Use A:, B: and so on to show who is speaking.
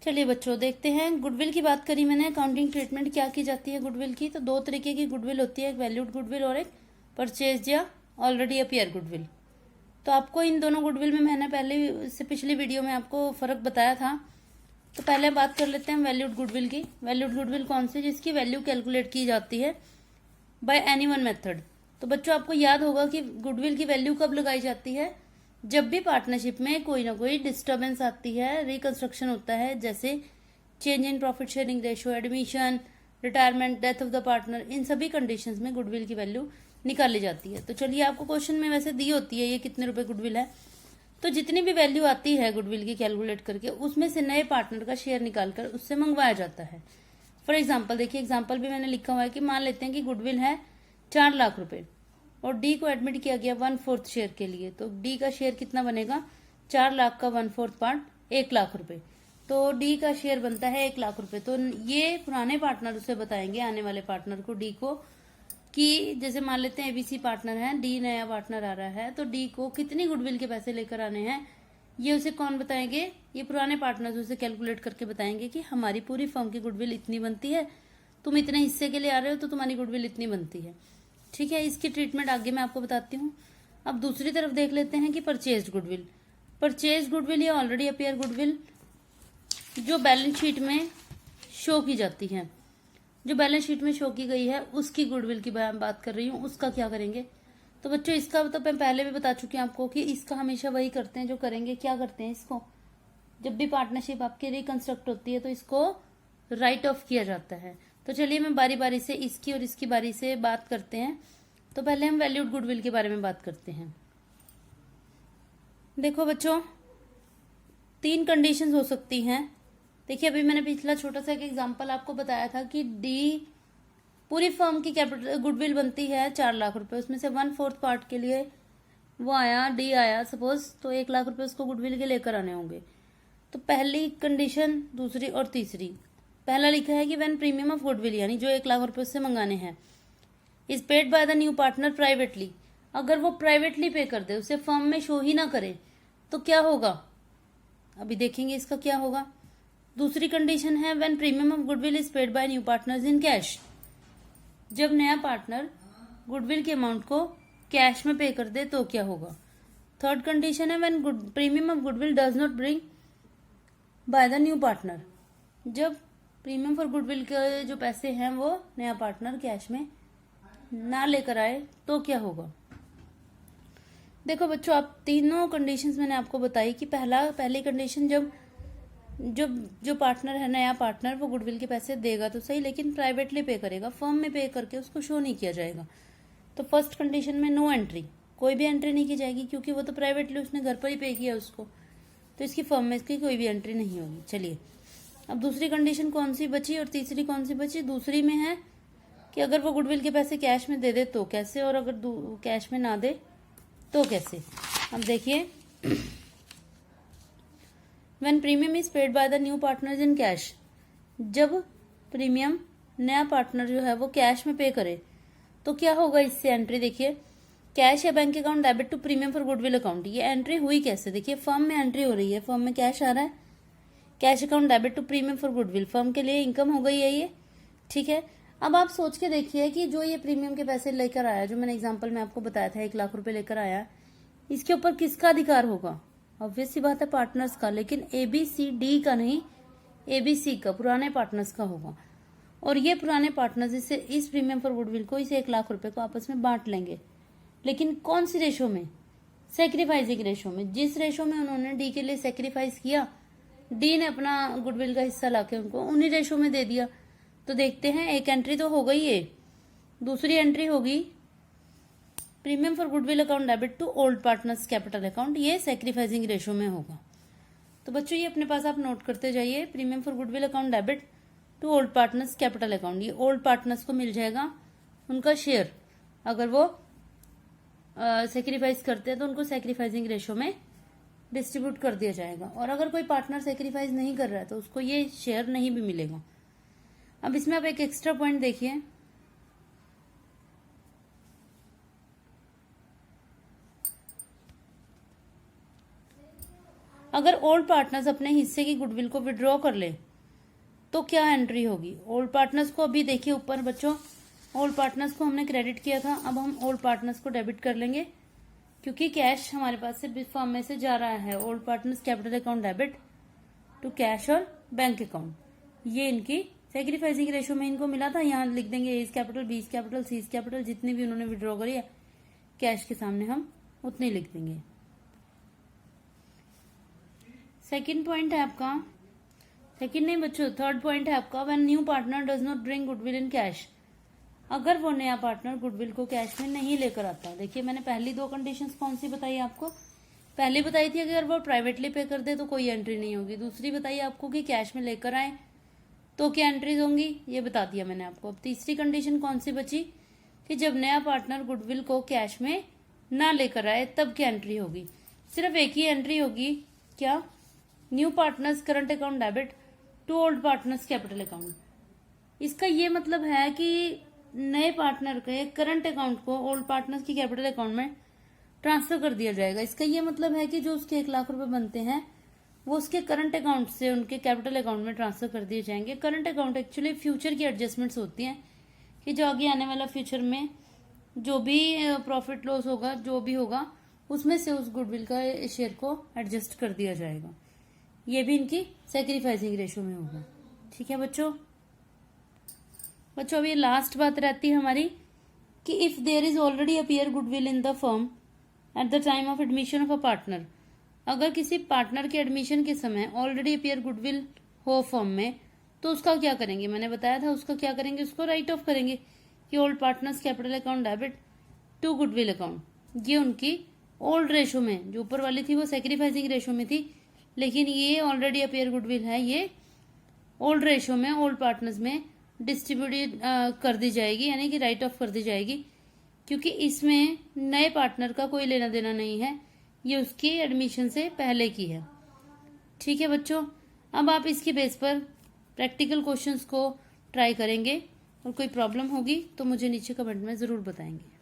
A: चलिए बच्चों देखते हैं, गुडविल की बात करी मैंने। अकाउंटिंग ट्रीटमेंट क्या की जाती है गुडविल की, तो दो तरीके की गुडविल होती है, एक वैल्यूड गुडविल और एक परचेज या ऑलरेडी अपीयर गुडविल। तो आपको इन दोनों गुडविल में मैंने पहले इससे पिछली वीडियो में आपको फर्क बताया था। तो पहले बात कर लेते हैं वैल्यूड गुडविल की। वैल्यूड गुडविल कौन सी, जिसकी वैल्यू कैलकुलेट की जाती है बाय एनी वन मेथड। तो बच्चों आपको याद होगा कि गुडविल की वैल्यू कब लगाई जाती है, जब भी पार्टनरशिप में कोई ना कोई डिस्टर्बेंस आती है, रिकंस्ट्रक्शन होता है, जैसे change in profit sharing ratio, admission, retirement, death of the partner, इन सभी कंडीशंस में गुडविल की वैल्यू निकाली जाती है। तो चलिए, आपको क्वेश्चन में वैसे दी होती है ये कितने रुपए गुडविल है, तो जितनी भी वैल्यू आती है गुडविल की कैलकुलेट करके, उसमें से नए पार्टनर का शेयर निकालकर उससे मंगवाया जाता है। फॉर एग्जाम्पल देखिए, एग्जाम्पल भी मैंने लिखा हुआ है कि मान लेते हैं कि गुडविल है 4 लाख रुपए और डी को एडमिट किया गया 1/4 शेयर के लिए। तो डी का शेयर कितना बनेगा, 4 लाख का 1/4 पार्ट 1 लाख रुपए। तो डी का शेयर बनता है 1 लाख रुपए। तो ये पुराने पार्टनर उसे बताएंगे, आने वाले पार्टनर को, डी को, कि जैसे मान लेते हैं एबीसी पार्टनर है, डी नया पार्टनर आ रहा है, तो डी को कितनी गुडविल के पैसे लेकर आने हैं, ये उसे कौन बताएंगे, ये पुराने पार्टनर्स उसे कैलकुलेट करके बताएंगे कि हमारी पूरी फर्म की गुडविल इतनी बनती है, तुम इतने हिस्से के लिए आ रहे हो तो तुम्हारी गुडविल इतनी बनती है। ठीक है, इसकी ट्रीटमेंट आगे मैं आपको बताती हूँ। अब दूसरी तरफ देख लेते हैं कि परचेज गुडविल। परचेज गुडविल या ऑलरेडी अपीयर गुडविल जो बैलेंस शीट में शो की जाती है, जो बैलेंस शीट में शो की गई है, उसकी गुडविल की बात कर रही हूँ। उसका क्या करेंगे, तो बच्चों इसका तो मैं पहले भी बता चुकी हूँ आपको कि इसका हमेशा वही करते हैं जो करेंगे। क्या करते हैं, इसको जब भी पार्टनरशिप आपकी रिकंस्ट्रक्ट होती है तो इसको राइट ऑफ किया जाता है। तो चलिए मैं बारी बारी से इसकी और इसकी बारी से बात करते हैं। तो पहले हम वैल्यूड गुडविल के बारे में बात करते हैं। देखो बच्चों, 3 कंडीशंस हो सकती हैं। देखिए, अभी मैंने पिछला छोटा सा एक एग्जांपल आपको बताया था कि डी पूरी फर्म की कैपिटल गुडविल बनती है 4 लाख रुपए, उसमें से 1/4 पार्ट के लिए वो आया, डी आया सपोज, तो 1 लाख रुपए उसको गुडविल के लेकर आने होंगे। तो पहली कंडीशन, दूसरी और तीसरी। पहला लिखा है कि व्हेन प्रीमियम ऑफ गुडविल, यानी जो 1 लाख रुपए उससे मंगाने हैं, is paid by the new partner privately, अगर वो प्राइवेटली पे कर दे, उसे फर्म में शो ही ना करे, तो क्या होगा, अभी देखेंगे इसका क्या होगा। दूसरी कंडीशन है when premium of goodwill is paid by new partners in cash, जब नया पार्टनर गुडविल के अमाउंट को कैश में पे कर दे तो क्या होगा। थर्ड कंडीशन है when premium of goodwill does not bring by the new partner, जब प्रीमियम फॉर गुडविल के जो पैसे हैं वो नया पार्टनर कैश में ना लेकर आए तो क्या होगा। देखो बच्चों, आप तीनों कंडीशंस मैंने आपको बताई कि पहली कंडीशन, जब जो पार्टनर है, नया पार्टनर, वो गुडविल के पैसे देगा तो सही, लेकिन प्राइवेटली पे करेगा, फर्म में पे करके उसको शो नहीं किया जाएगा। तो फर्स्ट कंडीशन में नो एंट्री, कोई भी एंट्री नहीं की जाएगी, क्योंकि वो तो प्राइवेटली उसने घर पर ही पे किया उसको, तो इसकी फर्म में इसकी कोई भी एंट्री नहीं होगी। चलिए, अब दूसरी कंडीशन कौन सी बची और तीसरी कौन सी बची। दूसरी में है कि अगर वो गुडविल के पैसे कैश में दे दे तो कैसे, और अगर कैश में ना दे तो कैसे। अब देखिए, when premium is paid by the new partners in cash, जब प्रीमियम नया पार्टनर जो है वो कैश में पे करे तो क्या होगा इससे एंट्री। देखिए, कैश या bank account debit to premium for goodwill account, ये एंट्री हुई कैसे। देखिए, फर्म में एंट्री हो रही है, फर्म में कैश आ रहा है, cash account debit to premium for goodwill, firm के लिए इनकम हो गई है ये। ठीक है, अब आप सोच के देखिए कि जो ये प्रीमियम के पैसे लेकर आया, जो मैंने एग्जांपल में आपको बताया था 1 लाख रुपए लेकर आया, इसके ऊपर किसका अधिकार होगा। ऑब्वियस सी बात है, पार्टनर्स का, लेकिन ABCD का नहीं, ABC का, पुराने पार्टनर्स का होगा। और ये पुराने पार्टनर्स इस प्रीमियम फॉर गुडविल को, इस 1 लाख रुपए को आपस में बांट लेंगे, लेकिन कौन सी रेशो में, सेक्रीफाइसिंग रेशो में। जिस रेशो में उन्होंने डी के लिए सेक्रीफाइस किया, डी ने अपना गुडविल का हिस्सा लाके उनको उन्हीं रेशो में दे दिया। तो देखते हैं, एक एंट्री तो हो गई है, दूसरी एंट्री होगी premium for goodwill account debit to old partners capital account, ये सेक्रीफाइसिंग रेशो में होगा। तो बच्चों, ये अपने पास आप नोट करते जाइए, premium for goodwill account debit to old partners capital account, ये ओल्ड पार्टनर्स को मिल जाएगा उनका शेयर, अगर वो सेक्रीफाइस करते हैं तो उनको सेक्रीफाइसिंग रेशो में डिस्ट्रीब्यूट कर दिया जाएगा। और अगर कोई पार्टनर सेक्रीफाइस नहीं कर रहा है तो उसको ये शेयर नहीं भी मिलेगा। अब इसमें आप एक एक्स्ट्रा पॉइंट देखिए, अगर ओल्ड पार्टनर्स अपने हिस्से की गुडविल को विड्रॉ कर ले तो क्या एंट्री होगी? ओल्ड पार्टनर्स को अभी देखिए ऊपर बच्चों, ओल्ड पार्टनर्स को हमने क्रेडिट किया था, अब हम ओल्ड पार्टनर्स को डेबिट कर लेंगे क्योंकि कैश हमारे पास से फर्म में से जा रहा है। Old partners capital account debit to cash और बैंक अकाउंट, ये इनकी सेक्रीफाइसिंग रेशियो में इनको मिला था। यहाँ लिख देंगे A is capital, B is capital, C is capital, जितनी भी उन्होंने विड्रॉ करी है कैश के सामने हम उतनी लिख देंगे। सेकंड पॉइंट है आपका, सेकंड नहीं बच्चों, थर्ड पॉइंट है आपका, when new partner does not bring goodwill in cash, अगर वो नया पार्टनर गुडविल को कैश में नहीं लेकर आता। देखिए मैंने पहली दो कंडीशंस कौन सी बताई आपको, पहली बताई थी अगर वो प्राइवेटली पे कर दे तो कोई एंट्री नहीं होगी, दूसरी बताई आपको कि कैश में लेकर आए तो क्या एंट्रीज होंगी, ये बता दिया मैंने आपको। अब तीसरी कंडीशन कौन सी बची कि जब नया पार्टनर गुडविल को कैश में ना लेकर आए तब क्या एंट्री होगी। सिर्फ एक ही एंट्री होगी, क्या, new partners current account debit to old partners capital account. इसका ये मतलब है कि नए पार्टनर के करंट अकाउंट को ओल्ड पार्टनर्स की कैपिटल अकाउंट में ट्रांसफर कर दिया जाएगा। इसका ये मतलब है कि जो उसके 1 लाख रुपए बनते हैं वो उसके करंट अकाउंट से उनके कैपिटल अकाउंट में ट्रांसफर कर दिए जाएंगे। करंट अकाउंट एक्चुअली फ्यूचर की एडजस्टमेंट्स होती हैं कि जो आगे आने वाला फ्यूचर में जो भी प्रॉफिट लॉस होगा, जो भी होगा, उसमें से उस गुडविल का शेयर को एडजस्ट कर दिया जाएगा। ये भी इनकी सेक्रीफाइसिंग रेशियो में होगा। ठीक है बच्चों, अब ये लास्ट बात रहती है हमारी कि if there is already appear goodwill in the firm at the time of admission of a partner, अगर किसी पार्टनर के एडमिशन के समय ऑलरेडी अपीयर गुडविल हो फर्म में तो उसका क्या करेंगे, मैंने बताया था उसका क्या करेंगे, उसको राइट ऑफ करेंगे कि old partners capital account debit to goodwill account. ये उनकी ओल्ड रेशो में, जो ऊपर वाली थी वो सेक्रीफाइसिंग रेशो में थी, लेकिन ये ऑलरेडी अपीयर गुडविल है, ये ओल्ड रेशो में ओल्ड पार्टनर्स में डिस्ट्रीब्यूट कर दी जाएगी, यानी कि राइट ऑफ कर दी जाएगी, क्योंकि इसमें नए पार्टनर का कोई लेना देना नहीं है, ये उसकी एडमिशन से पहले की है। ठीक है बच्चों, अब आप इसकी बेस पर प्रैक्टिकल क्वेश्चंस को ट्राई करेंगे और कोई प्रॉब्लम होगी तो मुझे नीचे कमेंट में जरूर बताएंगे।